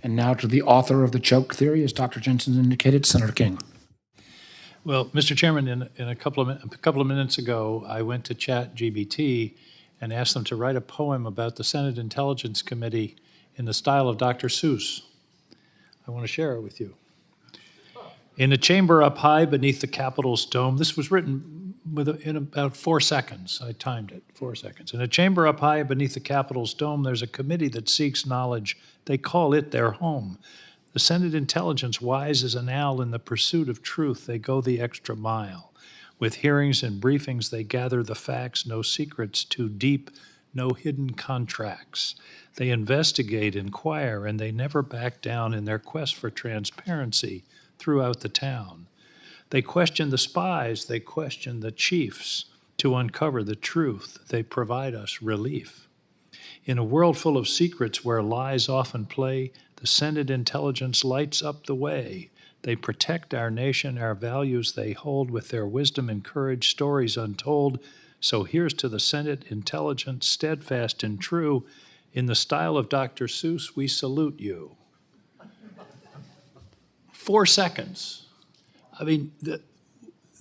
And now to the author of the choke theory, as Dr. Jensen indicated, Senator King. Well, Mr. Chairman, in a couple of minutes ago, I went to ChatGPT and asked them to write a poem about the Senate Intelligence Committee in the style of Dr. Seuss. I want to share it with you. In a chamber up high beneath the Capitol's dome, this was written in about 4 seconds. I timed it, 4 seconds. In a chamber up high beneath the Capitol's dome, there's a committee that seeks knowledge. They call it their home. The Senate Intelligence, wise as an owl in the pursuit of truth, they go the extra mile. With hearings and briefings, they gather the facts, no secrets too deep, no hidden contracts. They investigate, inquire, and they never back down in their quest for transparency throughout the town. They question the spies, they question the chiefs to uncover the truth. They provide us relief. In a world full of secrets where lies often play, the Senate Intelligence lights up the way. They protect our nation, our values they hold with their wisdom and courage, stories untold. So here's to the Senate Intelligence, steadfast and true. In the style of Dr. Seuss, we salute you. 4 seconds. I mean,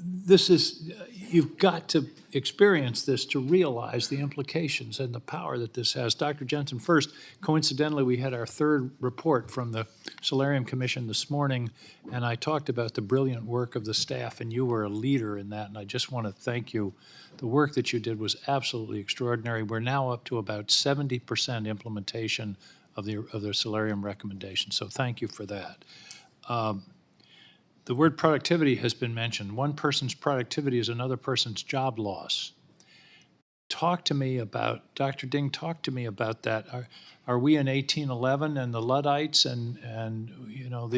this is, you've got to experience this to realize the implications and the power that this has. Dr. Jensen, first, coincidentally, we had our third report from the Solarium Commission this morning, and I talked about the brilliant work of the staff, and you were a leader in that, and I just want to thank you. The work that you did was absolutely extraordinary. We're now up to about 70% implementation of the Solarium recommendation, so thank you for that. The word productivity has been mentioned. One person's productivity is another person's job loss. Talk to me about, Dr. Ding, talk to me about that. Are we in 1811 and the Luddites and you know,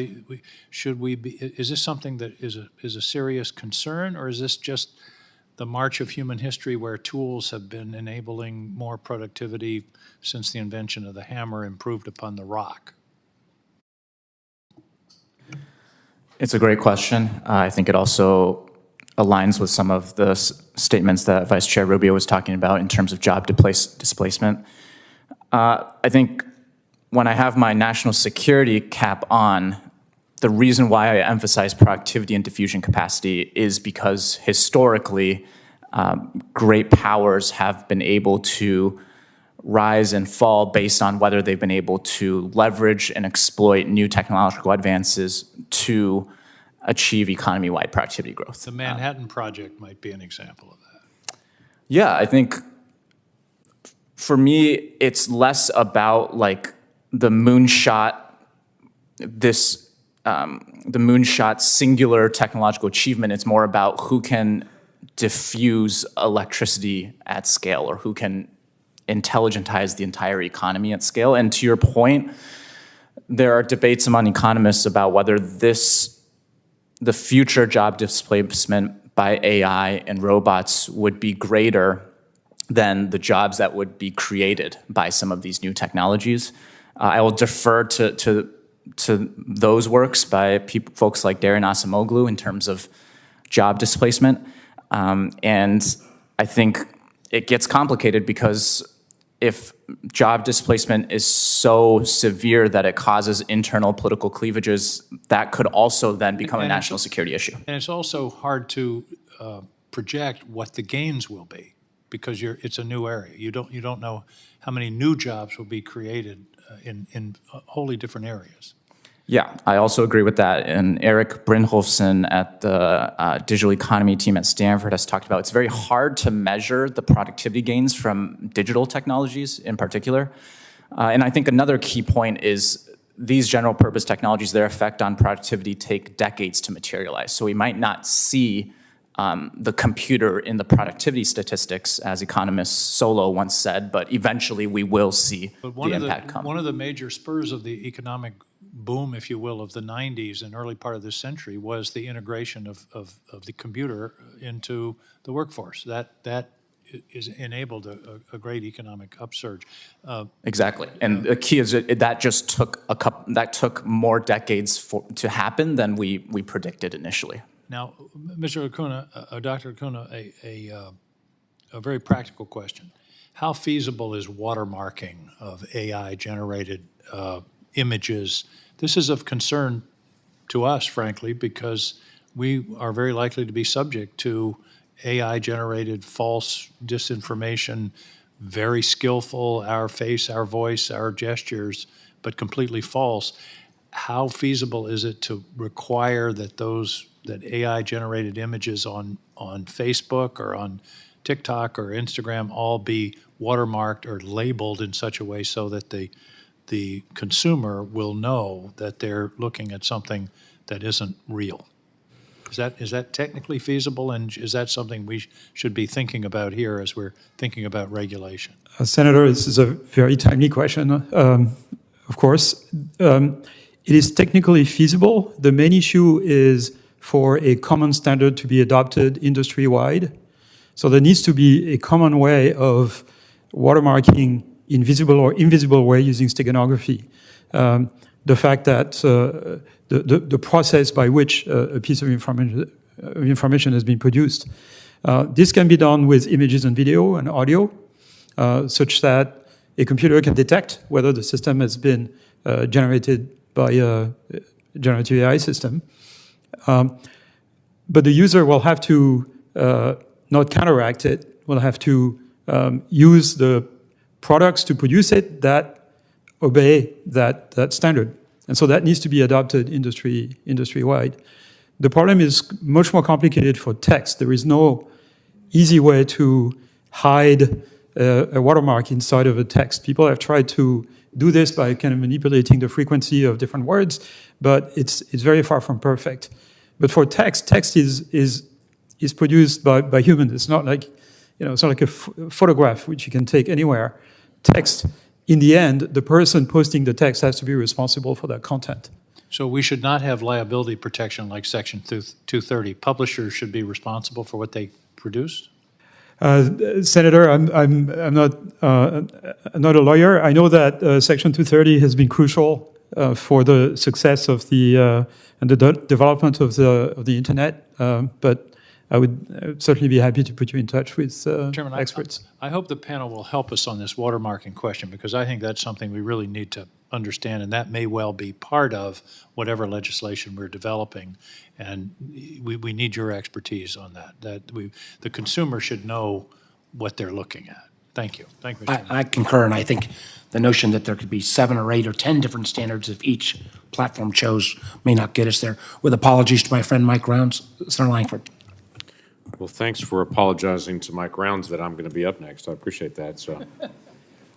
should we be, is this something that is a serious concern, or is this just the march of human history where tools have been enabling more productivity since the invention of the hammer improved upon the rock? It's a great question. I think it also aligns with some of the statements that Vice Chair Rubio was talking about in terms of job displacement. I think when I have my national security cap on, the reason why I emphasize productivity and diffusion capacity is because historically, great powers have been able to rise and fall based on whether they've been able to leverage and exploit new technological advances to achieve economy-wide productivity growth. The Manhattan Project might be an example of that. Yeah, I think for me, it's less about like the moonshot, the moonshot singular technological achievement. It's more about who can diffuse electricity at scale, or who can intelligentize the entire economy at scale. And to your point, there are debates among economists about whether the future job displacement by AI and robots would be greater than the jobs that would be created by some of these new technologies. I will defer to those works by folks like Darren Acemoglu in terms of job displacement. And I think it gets complicated because if job displacement is so severe that it causes internal political cleavages, that could also then become a national security issue. And it's also hard to project what the gains will be, because it's a new area. You don't know how many new jobs will be created in wholly different areas. Yeah, I also agree with that. And Eric Brynjolfsson at the digital economy team at Stanford has talked about it's very hard to measure the productivity gains from digital technologies in particular. And I think another key point is these general purpose technologies, their effect on productivity take decades to materialize. So we might not see the computer in the productivity statistics, as economist Solow once said, but eventually we will see the impact come. One of the major spurs of the economic boom, if you will, of the 90s and early part of this century was the integration of the computer into the workforce. That is enabled a great economic upsurge. Exactly, and the key is that just took more decades to happen than we predicted initially. Now, Mr. Acuna, Dr. Acuna, a very practical question: how feasible is watermarking of AI-generated images. This is of concern to us, frankly, because we are very likely to be subject to AI-generated false disinformation, very skillful, our face, our voice, our gestures, but completely false. How feasible is it to require that that AI-generated images on Facebook or on TikTok or Instagram all be watermarked or labeled in such a way so that the consumer will know that they're looking at something that isn't real? Is that technically feasible, and is that something we should be thinking about here as we're thinking about regulation? Senator, this is a very timely question, of course. It is technically feasible. The main issue is for a common standard to be adopted industry-wide. So there needs to be a common way of watermarking in visible or invisible way using steganography. The fact that the process by which a piece of information has been produced. This can be done with images and video and audio, such that a computer can detect whether the system has been generated by a generative AI system. But the user will have to not counteract it, will have to use the products to produce it that obey that standard. And so that needs to be adopted industry-wide. The problem is much more complicated for text. There is no easy way to hide a watermark inside of a text. People have tried to do this by kind of manipulating the frequency of different words, but it's very far from perfect. But for text is produced by humans. It's not like, it's not like a photograph which you can take anywhere. Text, in the end, the person posting the text has to be responsible for that content. So we should not have liability protection like Section 230. Publishers should be responsible for what they produce? Senator, I'm not a lawyer. I know that Section 230 has been crucial for the success of the and the development of the internet. But I would certainly be happy to put you in touch with Chairman, experts. I hope the panel will help us on this watermarking question, because I think that's something we really need to understand, and that may well be part of whatever legislation we're developing. And we need your expertise on that. The consumer should know what they're looking at. Thank you. Thank you, Mr. Chairman. I concur, and I think the notion that there could be 7 or 8 or 10 different standards if each platform chose may not get us there. With apologies to my friend Mike Rounds, Senator Langford. Well, thanks for apologizing to Mike Rounds that I'm going to be up next. I appreciate that. So